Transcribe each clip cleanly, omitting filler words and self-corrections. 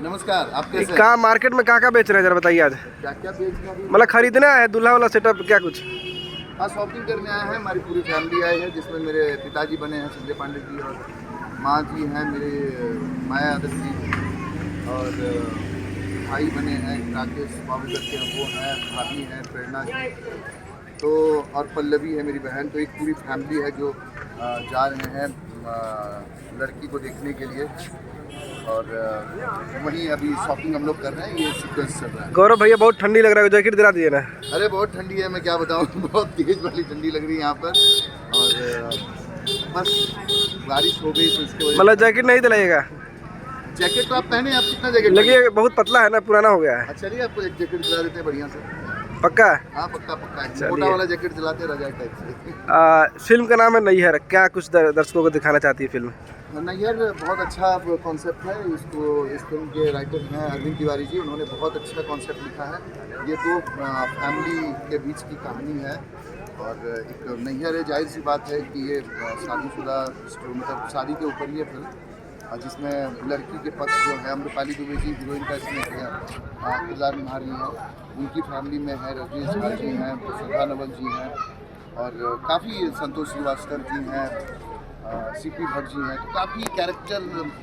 नमस्कार, आप कैसे हैं? कहाँ मार्केट में क्या बेच रहे हैं जरा बताइए आज। क्या क्या बेचना अभी? मतलब खरीदना है दूल्हा वाला सेटअप क्या कुछ? हाँ, शॉपिंग करने आए हैं। हमारी पूरी फैमिली आई है, जिसमें मेरे पिताजी बने हैं संजय पांडे जी, और माँ जी हैं मेरे माया यादव जी, और भाई बने हैं राकेश बाबू करके, वो हैं, भाभी हैं प्रेरणा जी, तो और पल्लवी है मेरी बहन। तो एक पूरी फैमिली है जो जा रहे हैं लड़की को देखने के लिए, और वहीं अभी शॉपिंग हम लोग कर रहे हैं। ये सीक्वेंस चल रहा है। गौरव भैया बहुत ठंडी लग रहा है, जैकेट दिला दिए ना। अरे बहुत ठंडी है, मैं क्या बताऊँ बहुत तेज वाली ठंडी लग रही है यहाँ पर, और बस बारिश हो गई तो इसके वजह मतलब जैकेट नहीं दिलाइएगा? जैकेट तो आप पहने, आप कितना जैकेट लगे बहुत पतला है ना, पुराना हो गया है। चलिए आपको एक जैकेट दिला देते हैं बढ़िया से। पक्का? हाँ पक्का पक्का, चलिए। मोटा वाला जैकेट दिलाते रजाई टाइप से। फिल्म का नाम है नैहर, क्या कुछ दर्शकों को दिखाना चाहती है फिल्म? नैहर बहुत अच्छा कॉन्सेप्ट है। इसको इस फिल्म के राइटर हैं अरविंद तिवारी जी, उन्होंने बहुत अच्छा कॉन्सेप्ट लिखा है। ये दो फैमिली के बीच की कहानी है, और एक नैहर है। जाहिर सी बात है कि ये शादीशुदा मतलब शादी के ऊपर ये फिल्म, जिसमें लड़की के पक्ष जो है अम्रपाली दुबे जी हीरोइन का इसमें किरदार निभा रही हैं। उनकी फैमिली में है रजनीश झा जी हैं, सुधा नवल जी हैं, और काफ़ी संतोष श्रीवास्तव जी हैं, सीपी भट्ट जी हैं। तो काफ़ी कैरेक्टर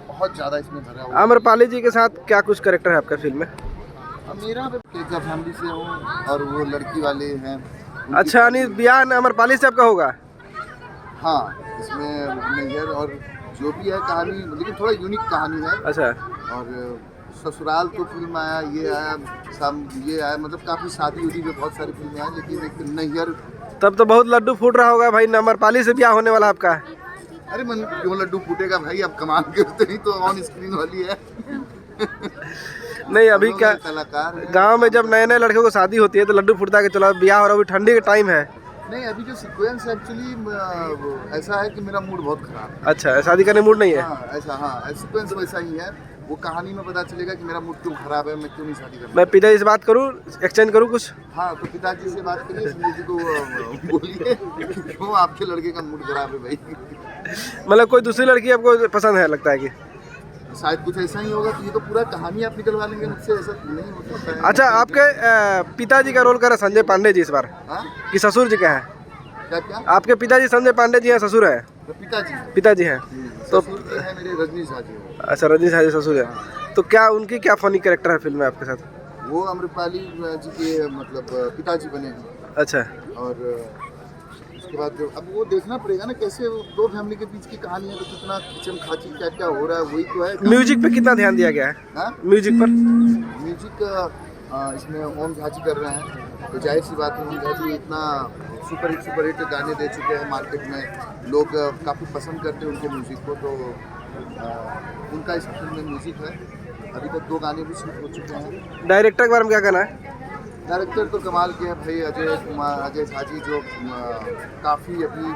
बहुत ज़्यादा इसमें भरा हुआ है। आम्रपाली जी के साथ क्या कुछ कैरेक्टर है आपका फिल्म में? मेरा केका फैमिली से हूँ, और वो लड़की वाले हैं। अच्छा, यानी ब्याह आम्रपाली से आपका होगा? हाँ, इसमें नैहर और जो भी है कहानी, लेकिन थोड़ा यूनिक कहानी है। अच्छा। और ससुराल तो फिल्म आया, ये आया, सब ये आया, मतलब काफ़ी शादी उदी में बहुत सारी फिल्में आई, लेकिन एक नैहर। तब तो बहुत लड्डू फूट रहा होगा भाई, आम्रपाली से ब्याह होने वाला आपका। अरे मन क्यों लड्डू फूटेगा भाई, अब कमाल करते ही तो ऑन स्क्रीन वाली है। नहीं अभी क्या कलाकार है। गांव में जब नए नए लड़के को शादी होती है तो लड्डू फूटता है कि चलो ब्याह हो रहा है, अभी ठंडी का टाइम है। नहीं, अभी जो सीक्वेंस एक्चुअली ऐसा है कि मेरा मूड बहुत खराब है। अच्छा, शादी करने मूड नहीं है? हाँ ऐसा, हाँ सीक्वेंस वैसा ही है। वो कहानी में पता चलेगा कि मेरा मूड क्यों खराब है, मैं क्यों नहीं शादी करना। मैं पिताजी से बात करूं, एक्सचेंज करूं कुछ? हाँ, तो पिताजी से बात करिए, संजय जी को बोलिए क्यों आपके लड़के का मूड खराब है भाई। मतलब कोई दूसरी लड़की आपको पसंद है लगता है कि? शायद कुछ ऐसा ही होगा कि ये तो पूरा कहानी आप निकलवा लेंगे मुझसे, ऐसा नहीं हो सकता है। अच्छा, आपके पिताजी का रोल कर रहे संजय पांडे जी इस बार? हाँ? कि ससुर जी का है? क्या क्या? आपके पिताजी संजय पांडे जी हैं, ससुर है? तो पिताजी पिताजी हैं तो? ससुर जी हैं मेरे रजनीश झा जी। अच्छा, रजनीश झा जी ससुर है। तो क्या उनकी क्या फनी कैरेक्टर है फिल्म में आपके साथ? वो अम्रपाली जी के मतलब पिताजी बने हैं। अच्छा। और उसके बाद अब वो देखना पड़ेगा ना, कैसे दो फैमिली के बीच की कहानी है, तो कितना किचन खाची क्या क्या हो रहा है वही तो है। म्यूजिक पे कितना ध्यान दिया गया है? हाँ? म्यूजिक पर? म्यूजिक इसमें ओम झा जी कर रहे हैं, तो जाहिर सी बात है ओम झा जी इतना सुपर हिट गाने दे चुके हैं मार्केट में, लोग काफ़ी पसंद करते हैं उनके म्यूज़िक को। तो उनका इस फिल्म में म्यूज़िक है। अभी तक 2 गाने भी शूट हो चुके हैं। डायरेक्टर के बारे में क्या कहना है? डायरेक्टर तो कमाल के हैं भाई, अजय झा जी, जो काफ़ी अभी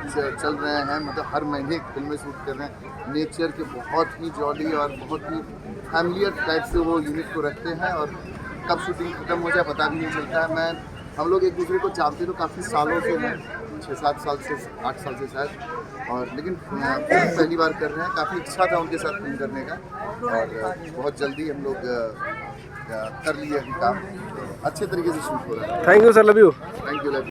चल रहे हैं, मतलब हर महीने फिल्में शूट कर रहे हैं। नेचर के बहुत ही जॉली और बहुत ही फैमिलियर टाइप से वो यूनिट को रखते हैं, और कब शूटिंग खत्म हो जाए पता भी नहीं चलता है। हम लोग एक दूसरे को जानते तो काफ़ी सालों से हैं, 6-7 साल से, 8 साल से शायद, और लेकिन फिल्म पहली बार कर रहे हैं। काफ़ी इच्छा था उनके साथ फिल्म करने का, और बहुत जल्दी हम लोग कर लिए अभी काम, अच्छे तरीके से शूट हो रहा है। Thank you sir, love you. Thank you.